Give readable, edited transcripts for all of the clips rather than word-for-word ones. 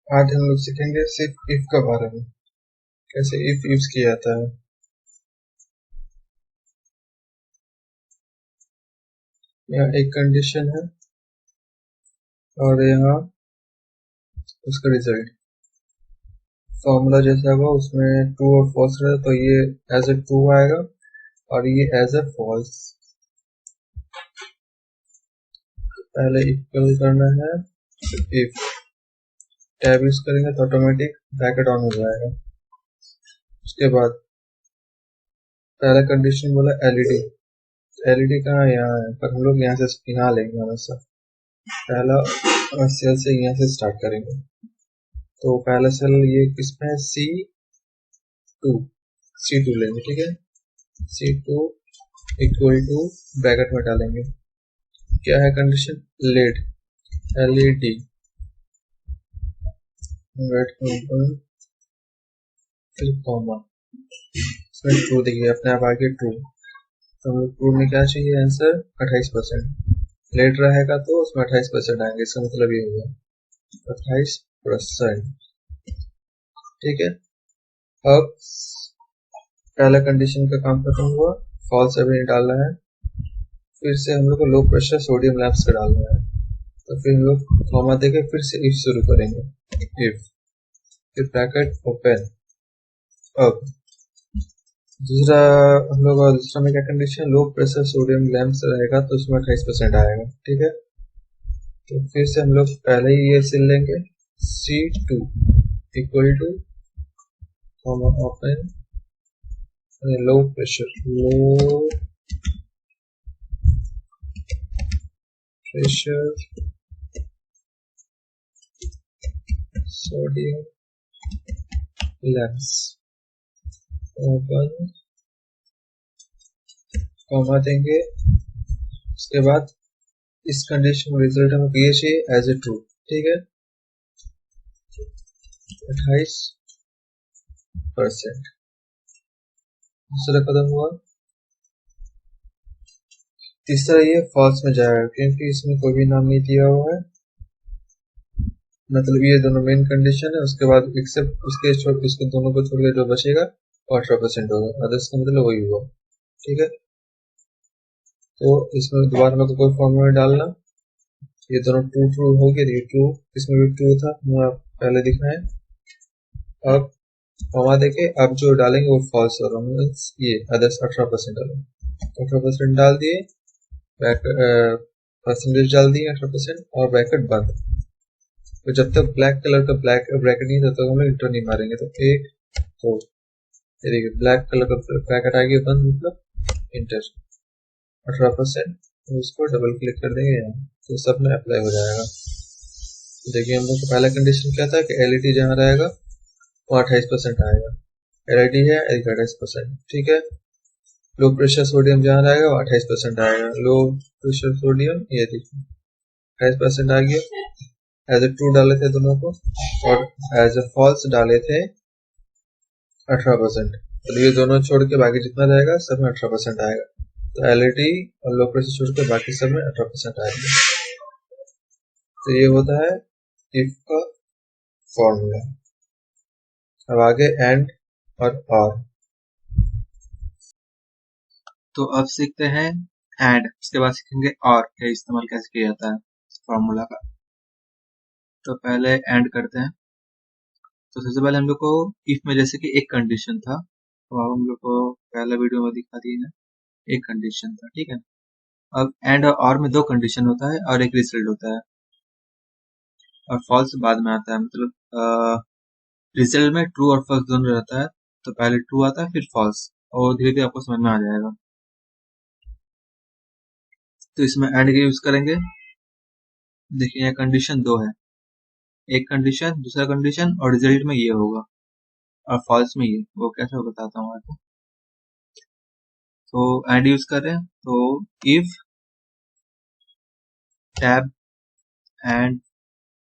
आज हम लोग सीखेंगे सिर्फ इफ के बारे में, कैसे इफ यूज किया जाता है। यहाँ एक कंडीशन है और यहाँ उसका रिजल्ट फॉर्मूला जैसा होगा उसमें ट्रू और फॉल्स रहे तो ये एज ए ट्रू आएगा और ये एज ए फॉल्स। पहले इक्वल करना है, इफ टैब यूज करेंगे तो ऑटोमेटिक ब्रैकेट ऑन हो जाएगा। उसके बाद पहला कंडीशन बोला एलईडी, एलईडी कहाँ यहाँ है पर हम लोग यहाँ से यहाँ लेंगे हमेशा। पहला सेल से यहाँ से स्टार्ट करेंगे तो पहला सेल ये किसमें है, C2 लेंगे, ठीक है। C2 इक्वल टू ब्रैकेट में डालेंगे, क्या है कंडीशन, लेड LED फिर कॉमा, इसमें ट्रू देखिए अपने आप आगे ट्रू, तो हम लोग ट्रू में क्या चाहिए आंसर 28%। लेट रहेगा तो उसमें 28% आएंगे, इसका मतलब ये हुआ 28%, ठीक है। अब पहला कंडीशन का काम खत्म हुआ, फॉल्स अभी नहीं डालना है। फिर से हम लोग को लो प्रेशर सोडियम लैंप्स का डालना है, तो फिर हम लोग कॉमा देके फिर से इफ शुरू करेंगे, इफ फिर ब्रैकेट ओपन। अब दूसरा हम लोग दूसरा में क्या कंडीशन, लो प्रेशर सोडियम लैंप्स रहेगा तो उसमें 28% आएगा, ठीक है। तो फिर से हम लोग पहले ही ये सिल लेंगे, C2 equal two comma open लो pressure sodium lamps open comma देंगे। उसके बाद इस कंडीशन में रिजल्ट हमें ये चाहिए एज ए ट्रू, ठीक है, 28%। दूसरा कदम हुआ, तीसरा ये फॉल्स में जाएगा क्योंकि इसमें कोई भी नाम नहीं दिया हुआ है, मतलब ये दोनों मेन कंडीशन है। उसके बाद एक्सेप्ट इसके दोनों को छोड़ के जो बचेगा 18% होगा, अदर्स का मतलब वही हुआ, ठीक है। तो इसमें दोबारा में कोई फॉर्मूला डालना, ये दोनों ट्रू हो गए, ये ट्रू, इसमें भी ट्रू था, पहले दिखना है। अब कॉमा देके अब जो डालेंगे वो फॉल्स हो रहा है, ये अदर्स 18% डालेंगे, 18% डाल दिए, परसेंटेज डाल दिए 18% और ब्रैकेट बंद। तो जब तक ब्लैक कलर का ब्रैकेट नहीं, तब तक हम इंटर नहीं मारेंगे। तो एक तो देखिए ब्लैक कलर का ब्रैकेट आ गया बंद, मतलब इंटर 18%, तो उसको डबल क्लिक कर देंगे यहाँ, तो सब में अप्लाई हो जाएगा। तो देखिए हम लोग का पहला कंडीशन क्या था कि LED जहाँ रहेगा वो 28% आएगा, LED है 28%, ठीक है। लो प्रेशर सोडियम जहाँ रहेगा वो 28% आएगा, लो प्रेशर सोडियम ये देखिए 28% आ गया। एज ए ट्रू डाले थे दोनों को और एज ए फॉल्स डाले थे 18%, तो ये दोनों छोड़ के बाकी जितना रहेगा सब में 18% आएगा। तो LED और लो प्रेशर छोड़ के बाकी सब में 18% आएगा। तो ये होता है इफ का फॉर्मूला। अब आगे एंड और तो अब सीखते हैं एंड, उसके बाद सीखेंगे और क्या इस्तेमाल कैसे किया जाता है फॉर्मूला का। तो पहले एंड करते हैं। तो सबसे पहले हम लोग को इफ में जैसे कि एक कंडीशन था, तो अब हम लोग को पहला वीडियो में दिखा दिए हैं, एक कंडीशन था, ठीक है। अब एंड और में दो कंडीशन होता है और एक रिजल्ट होता है, और फॉल्स बाद में आता है, मतलब रिजल्ट में ट्रू और फॉल्स दोनों रहता है। तो पहले ट्रू आता है फिर फॉल्स, और धीरे धीरे आपको समझ में आ जाएगा। तो इसमें एंड का यूज करेंगे। देखिए यहाँ कंडीशन दो है, एक कंडीशन दूसरा कंडीशन, और रिजल्ट में ये होगा और फॉल्स में ये, वो कैसे बताता हूँ आपको। तो एंड यूज कर रहे हैं, तो if tab and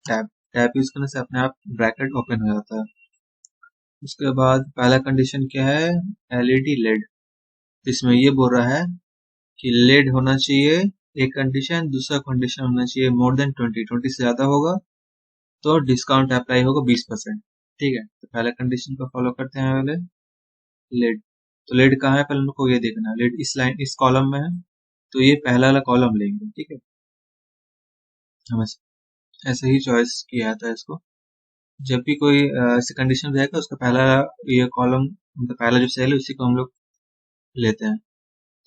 tab use करने से अपने आप ब्रैकेट ओपन हो जाता है। उसके बाद पहला कंडीशन क्या है, LED लेड। इसमें ये बोल रहा है कि लेड होना चाहिए एक कंडीशन, दूसरा कंडीशन होना चाहिए मोर देन 20 से ज्यादा होगा तो डिस्काउंट अप्लाई होगा 20%। ठीक है, तो पहले कंडीशन को फॉलो करते हैं पहले। लेड, तो लेड कहाँ है पहले हमको ये देखना है। लेड इस लाइन इस कॉलम में है, तो ये पहला वाला कॉलम लेंगे। ठीक है, हम ऐसे ही चॉइस किया था इसको। जब भी कोई ऐसी कंडीशन रहेगा उसका पहला ये कॉलम, मतलब पहला जो सेल है उसी को हम लोग लेते हैं।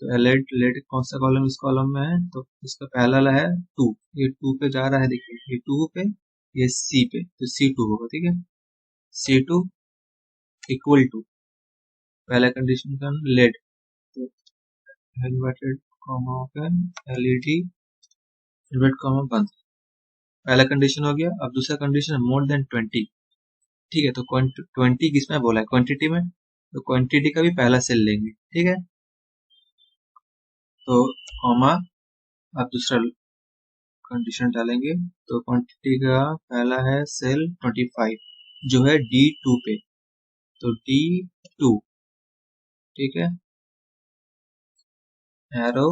तो लेड लेड कौन सा कॉलम इस कॉलम में है, तो इसका पहला वाला है 2, ये 2 पे जा रहा है। देखिए ये 2 पे, ये सी पे, तो C2 होगा। ठीक है, C2 इक्वल टू पहला कंडीशन का लेड, तो inverted comma open LED invert comma बंद, पहला कंडीशन हो गया। अब दूसरा कंडीशन है मोर देन 20। ठीक है, तो 20 किसमें बोला है, क्वांटिटी में, तो क्वांटिटी का भी पहला सेल लेंगे। ठीक है, तो कॉमा, अब दूसरा कंडीशन डालेंगे, तो क्वांटिटी का पहला है सेल 25 जो है D2 पे, तो D2। ठीक है, एरो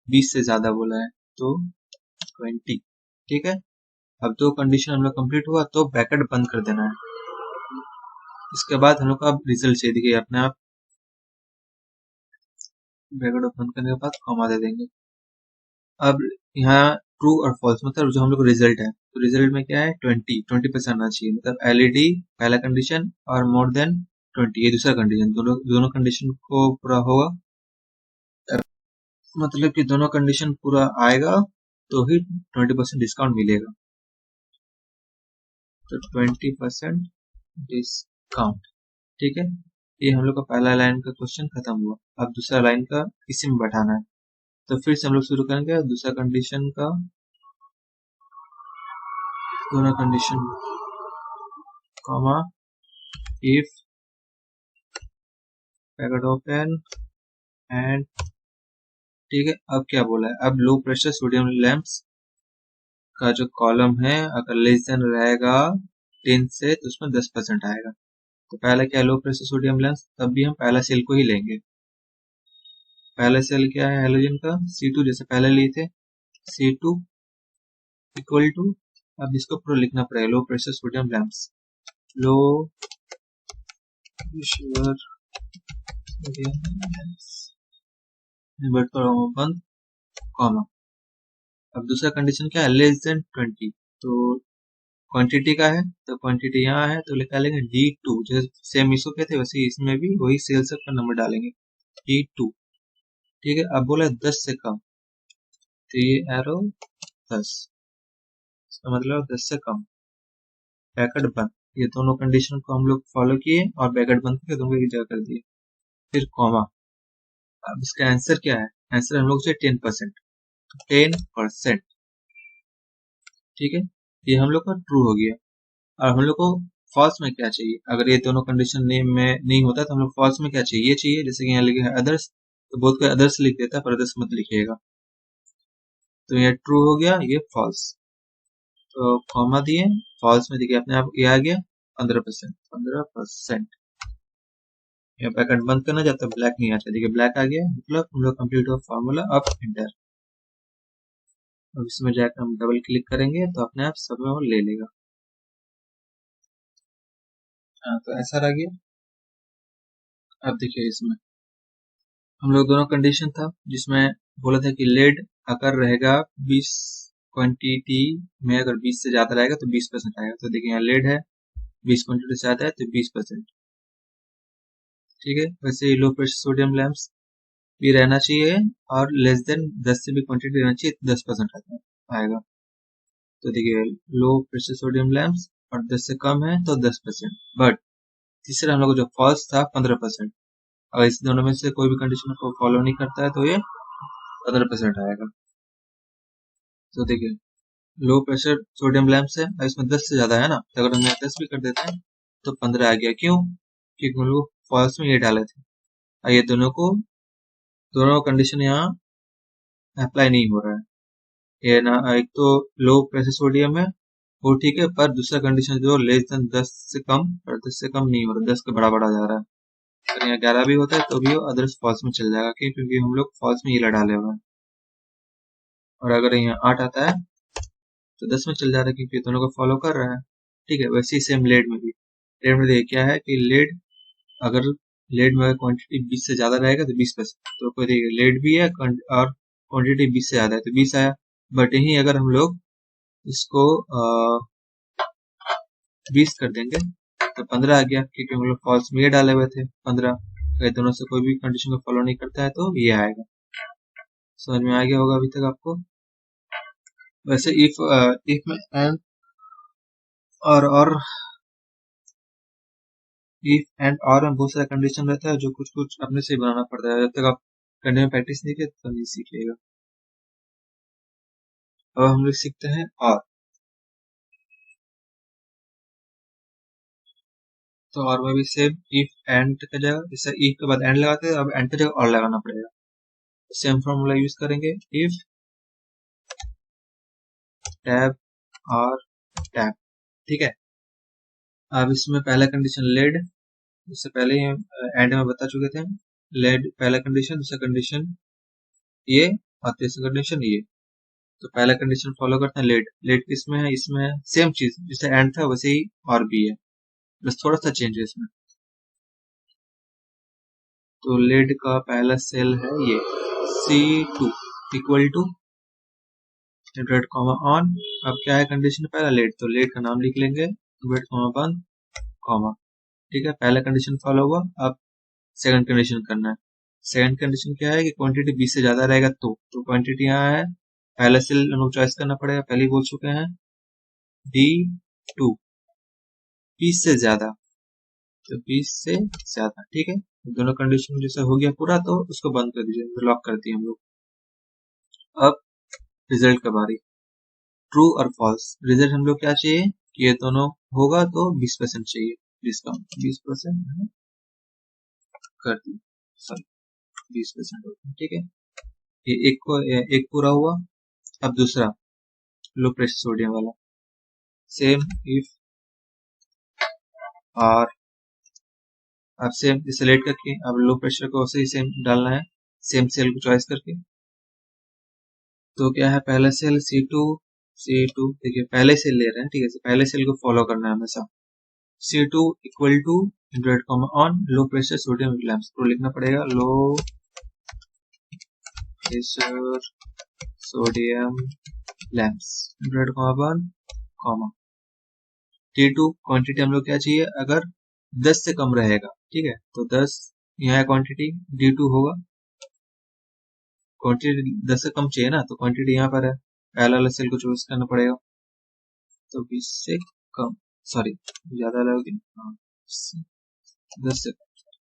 20 से ज्यादा बोला है तो 20। ठीक है, अब दो कंडीशन हम लोग कंप्लीट हुआ तो ब्रैकेट बंद कर देना है। इसके बाद हम लोग का रिजल्ट चाहिए, देखिए अपने आप ब्रैकेट बंद करने के बाद कॉमा दे देंगे। अब यहाँ ट्रू और फॉल्स, मतलब जो हम लोग रिजल्ट है, तो रिजल्ट में क्या है 20% आना चाहिए, मतलब LED पहला कंडीशन और मोर देन 20 ये दूसरा कंडीशन, दोनों कंडीशन को पूरा होगा, मतलब कि दोनों कंडीशन पूरा आएगा तो ही 20% डिस्काउंट मिलेगा। तो 20% डिस्काउंट। ठीक है, ये हम लोग का पहला लाइन का क्वेश्चन खत्म हुआ। अब दूसरा लाइन का इसी में बैठाना है, तो फिर से हम लोग शुरू करेंगे दूसरा कंडीशन का, दोनों condition comma if bracket open and. ठीक है, अब क्या बोला है, अब लो प्रेशर सोडियम लैंप्स का जो कॉलम है अगर लेस देन रहेगा 10 से तो उसमें 10% आएगा। तो पहला क्या, लो प्रेशर सोडियम लैंप्स, तब भी हम पहला सेल को ही लेंगे। पहला सेल क्या है हेलोजन का, C2 जैसे पहले लिए थे, C2 इक्वल टू, अब इसको पूरा लिखना पड़ेगा, लो प्रेशर सोडियम लैंप्स, लो प्रेशर सोडियम लैंप्स इन्वर्ट करो बंद कॉमा। अब दूसरा कंडीशन क्या है, लेस देन 20, तो क्वांटिटी का है, तो क्वांटिटी यहाँ है तो लिखा लेंगे D2, जैसे सेम इसो पे थे वैसे इसमें भी वही सेल्स का नंबर डालेंगे D2। ठीक है, अब बोला 10 से कम, तो ये एरो 10, इसका मतलब 10 से कम, ब्रैकेट बंद। ये दोनों कंडीशन को हम लोग फॉलो किए और ब्रैकेट बंद करके दोनों की जगह कर दिए, फिर कॉमा। अब इसका आंसर क्या है, आंसर हम लोग से 10%। ठीक है, ये हम लोग का ट्रू हो गया। और हम लोग को फॉल्स में क्या चाहिए, अगर ये दोनों कंडीशन में नहीं होता तो हम लोग फॉल्स में क्या चाहिए, ये चाहिए जैसे कि यहाँ लिखा है अदर्स, तो बहुत कोई अदर्स लिख देता है पर अदर्स मत लिखिएगा। तो ये ट्रू हो गया, ये फॉल्स, तो कॉमा दिए, फॉल्स में देखिए अपने आप ये आ गया 15%। ये ब्रैकेट बंद करना जब तक ब्लैक नहीं आता, देखिए ब्लैक आ गया, मतलब हम लोग कंप्लीट हुआ फॉर्मूला। अब एंटर, अब इसमें जाकर हम डबल क्लिक करेंगे तो अपने आप सब में वो ले लेगा। हाँ, तो ऐसा रह गया। अब देखिए इसमें हम लोग दोनों कंडीशन था जिसमें बोला था कि लेड अगर रहेगा 20 क्वांटिटी में, अगर 20 से ज्यादा रहेगा तो 20% आएगा। तो देखिए यहाँ लेड है, 20 क्वांटिटी से ज्यादा है तो 20%। ठीक है, वैसे लो प्रेशर सोडियम लैंप्स भी रहना चाहिए और लेस देन 10 से भी क्वांटिटी रहना चाहिए, 10% आएगा। तो देखिए लो प्रेशर सोडियम लैंप्स और 10 से कम है तो 10%, बट तीसरा हम लोग जो फॉल्स था 15%। अगर इस दोनों में से कोई भी कंडीशन को फॉलो नहीं करता है तो ये 15% आएगा। तो देखिए लो प्रेशर सोडियम लैंप्स है, इसमें 10 से ज्यादा है ना, तो अगर हम यहाँ 10 भी कर देते हैं तो 15 आ गया। क्यों, क्योंकि हम लोग फॉल्स में ये डाले थे और ये दोनों कंडीशन यहाँ अप्लाई नहीं हो रहा है। ये ना, एक तो लो प्रेशर सोडियम है वो ठीक है, पर दूसरा कंडीशन जो लेस देन 10 से कम, और 10 से कम नहीं हो रहा, 10 का बड़ा बड़ा जा रहा है। अगर यहाँ 11 भी होता है तो भी वो अदर्स फॉल्स में चल जाएगा, क्योंकि हम लोग फॉल्स में ये डाले हुए हैं। और अगर यहाँ 8 आता है तो 10 में चल जा रहा है क्योंकि दोनों को फॉलो कर रहा है। ठीक है, वैसे ही सेम लेड में भी। लेड में देखिए क्या है कि लेड, अगर लेड में क्वांटिटी 20 से ज्यादा रहेगा तो 20%, तो कोई देखिए लेड भी है और क्वांटिटी 20 से ज्यादा है तो 20 आया। बट यही अगर हम लोग इसको 20 कर देंगे तो 15 आ गया, क्योंकि हम लोग फॉल्स में ये डाले हुए थे 15। अगर दोनों से कोई भी कंडीशन को फॉलो नहीं करता है तो ये आएगा। समझ में आ गया होगा अभी तक आपको। वैसे इफ में एंड और इफ एंड और में बहुत सारा कंडीशन रहता है जो कुछ कुछ अपने से बनाना पड़ता है। जब तक आप करने में प्रैक्टिस नहीं किए तो नहीं सीखिएगा। अब हम लोग सीखते हैं और। तो और में भी सेम इफ एंड का जगह, जैसे इफ के बाद एंड लगाते हैं, अब एंड की जगह और लगाना पड़ेगा। सेम फॉर्मूला यूज करेंगे, इफ टैब और टैब। ठीक है, अब इसमें पहला कंडीशन लेड, इससे पहले ही एंड में बता चुके थे। लेड पहला कंडीशन, दूसरा कंडीशन ये और तीसरा कंडीशन ये। तो पहला कंडीशन फॉलो करते हैं लेड। लेड किसमें है, इसमें है। सेम चीज जैसे एंड था वैसे ही और भी है, बस थोड़ा सा चेंज है इसमें। तो लेड का पहला सेल है ये C2 equal to interrupt comma on. अब क्या है कंडीशन पहला लेड, तो लेड का नाम लिख लेंगे इंटरप्ट कॉमा बंद कॉमा। ठीक है, पहला कंडीशन फॉलो हुआ। अब सेकंड कंडीशन करना है। सेकंड कंडीशन क्या है कि क्वांटिटी 20 से ज्यादा रहेगा तो क्वांटिटी यहाँ है, पहला सेल हम लोग चॉइस करना पड़ेगा, पहले ही बोल चुके हैं D2 20 से ज्यादा, तो 20 से ज्यादा। ठीक है, दोनों कंडीशन जैसे हो गया पूरा तो उसको बंद कर दीजिए, लॉक कर दिए हम लोग। अब रिजल्ट का बारी, ट्रू और फॉल्स। रिजल्ट हम लोग क्या चाहिए कि ये दोनों होगा तो 20% चाहिए डिस्काउंट, 20% कर दी, सॉरी 20% होगा। ठीक है, ये एक पूरा हुआ। अब दूसरा लो प्रेशर सोडियम वाला, सेम इफ और अब सेम सिलेक्ट करके अब लो प्रेशर को वैसे ही सेम डालना है, सेम सेल को चॉइस करके। तो क्या है पहला सेल C2 देखिए पहले सेल ले रहे हैं। ठीक है, पहले सेल को फॉलो करना है हमेशा। C2 equal to interrupt comma on low pressure sodium lamps, तो लिखना पड़ेगा low pressure sodium lamps interrupt comma बंद कॉमा। T2 क्वांटिटी हम लोग क्या चाहिए, अगर 10 से कम रहेगा, ठीक है, तो 10 यहाँ क्वांटिटी D2 होगा। क्वांटिटी 10 से कम चाहिए ना, तो क्वांटिटी यहाँ पर है, पहला वाला सेल को चूज करना पड़ेगा। तो 20 से कम, सॉरी ज्यादा लगेगी, 10 से कम,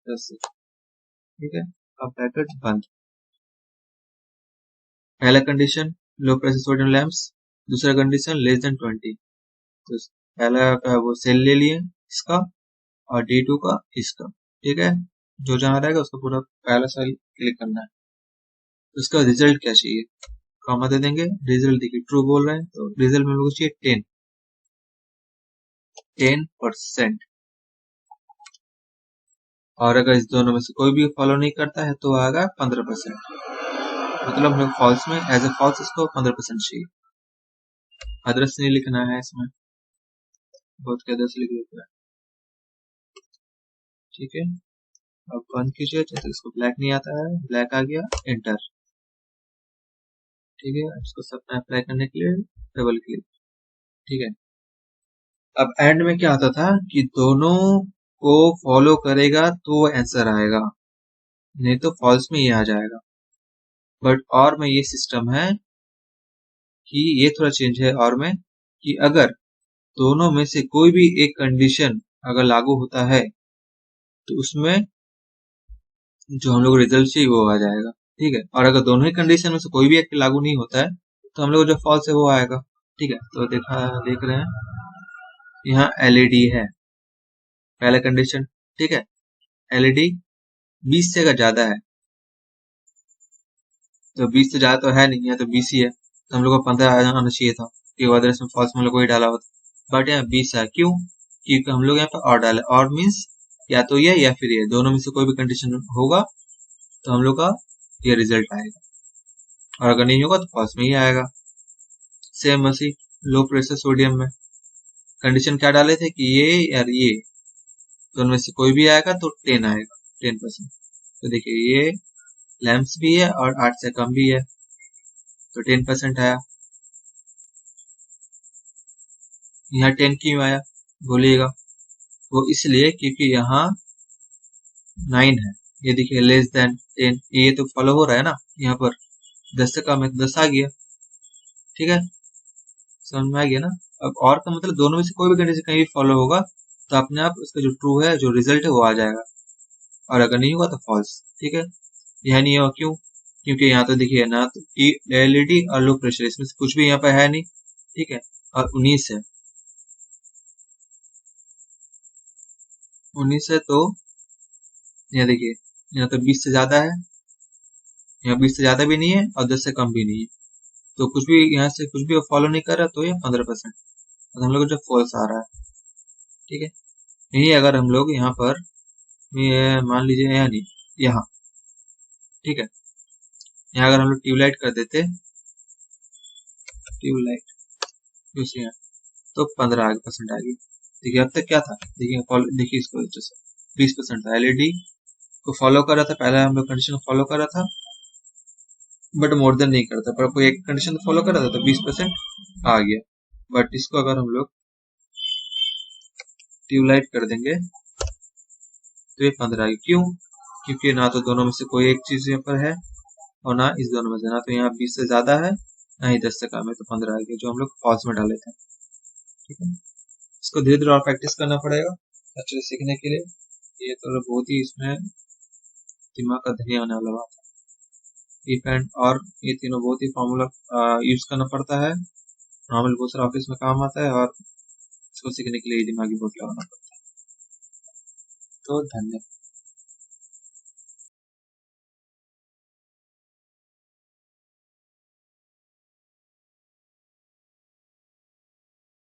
10 से। ठीक है, अब ब्रैकेट बंद। पहला कंडीशन लो प्रेशर सोडियम लैंप्स, दूसरा कंडीशन लेस देन 20। तो पहला का वो सेल ले लिए इसका और D2 का इसका। ठीक है, जो जहां रहेगा उसका पूरा पहला सेल क्लिक करना है। उसका रिजल्ट क्या चाहिए, कॉमा दे देंगे। रिजल्ट देखिए ट्रू बोल रहे हैं तो रिजल्ट में लोग चाहिए 10%। और अगर इस दोनों में से कोई भी फॉलो नहीं करता है तो आएगा 15%। मतलब हम लोग फॉल्स में एज ए फॉल्स इसको 15% चाहिए, अदरस नहीं लिखना है इसमें, बहुत के अदरस लिख देता है। ठीक है, अब बंद कीजिए, जैसे इसको ब्लैक नहीं आता है, ब्लैक आ गया, एंटर। ठीक है, इसको सब में अप्लाई करने के लिए डबल क्लिक। ठीक है, अब एंड में क्या आता था कि दोनों को फॉलो करेगा तो आंसर आएगा, नहीं तो फॉल्स में ये आ जाएगा। बट और में ये सिस्टम है कि ये थोड़ा चेंज है और में कि अगर दोनों में से कोई भी एक कंडीशन अगर लागू होता है तो उसमें जो हम लोग रिजल्ट चाहिए वो आ जाएगा। ठीक है, और अगर दोनों ही कंडीशन में से कोई भी एक लागू नहीं होता है तो हम लोग जो फॉल्स है वो आएगा। ठीक है, तो देख रहे हैं यहाँ LED है पहला कंडीशन। ठीक है, LED 20 से अगर ज्यादा है, तो 20 से ज्यादा तो है नहीं है, तो 20 ही है, तो हम लोग को 15 आना चाहिए था कि अदर इसमें फॉल्स में लोग वही डाला होता। बट यहाँ 20 है, क्यों, क्योंकि हम लोग यहाँ पर और डाले, और मीन्स या तो ये या फिर ये, दोनों में से कोई भी कंडीशन होगा तो हम लोग का ये रिजल्ट आएगा, और अगर नहीं होगा तो फॉल्स में ही आएगा। सेम वैसे लो प्रेशर सोडियम में कंडीशन क्या डाले थे कि ये और ये दोनों में से कोई भी आएगा तो 10 आएगा, 10%। तो देखिए ये लैम्प्स भी है और 8 से कम भी है, तो 10% आया। यहाँ 10 क्यों आया बोलिएगा? वो इसलिए क्योंकि यहाँ 9 है, ये देखिए लेस देन 10, ये तो फॉलो हो रहा है ना, यहाँ पर 10 से कम है तो 10 आ गया। ठीक है, समझ में आ गया ना? अब और का मतलब दोनों में से कोई भी कंडीशन कहीं भी फॉलो होगा तो अपने आप उसका जो ट्रू है, जो रिजल्ट है वो आ जाएगा, और अगर नहीं होगा तो फॉल्स। ठीक है, यह नहीं होगा क्यों? क्योंकि यहाँ तो देखिए ना, तो एलईडी और लो प्रेशर, इसमें से कुछ भी यहाँ पर है नहीं। ठीक है, और 19 है, 19 है तो यहाँ देखिए, यहाँ तो 20 से ज्यादा है, यहाँ 20 से ज्यादा भी नहीं है और 10 से कम भी नहीं है, तो कुछ भी यहाँ से कुछ भी फॉलो नहीं कर रहा, तो ये 15%, तो हम लोग जो फॉल्स आ रहा है। ठीक है, यही अगर हम लोग यहाँ पर मान लीजिए यहाँ नहीं, यहाँ, ठीक है, यहाँ अगर हम लोग ट्यूबलाइट कर देते, ट्यूबलाइट यहाँ, तो 15% आ गई। देखिए अब तक क्या था, देखिए इसको 20% था, एलईडी को फॉलो कर रहा था, पहले हम लोग कंडीशन फॉलो कर रहा था बट मोर देन नहीं करता, पर कोई एक कंडीशन फॉलो कर रहा था तो 20% आ गया। बट इसको अगर हम लोग ट्यूबलाइट कर देंगे तो ये 15 आ गई। क्यों? क्योंकि ना तो दोनों में से कोई एक चीज यहाँ पर है और ना इस दोनों में से, ना तो यहाँ 20 से ज्यादा है ना ही 10 से कम है, तो 15 आ गया, जो हम लोग फॉल्स में डाले थे। ठीक है, इसको धीरे धीरे और प्रैक्टिस करना पड़ेगा अच्छे से सीखने के लिए। ये तो बहुत ही इसमें दिमाग का धनी होने वाला बात है। इफ एंड और ये तीनों बहुत ही फॉर्मूला यूज करना पड़ता है, नॉर्मल बहुत सारा ऑफिस में काम आता है, और इसको सीखने के लिए दिमागी बहुत लगाना पड़ता है। तो धन्यवाद।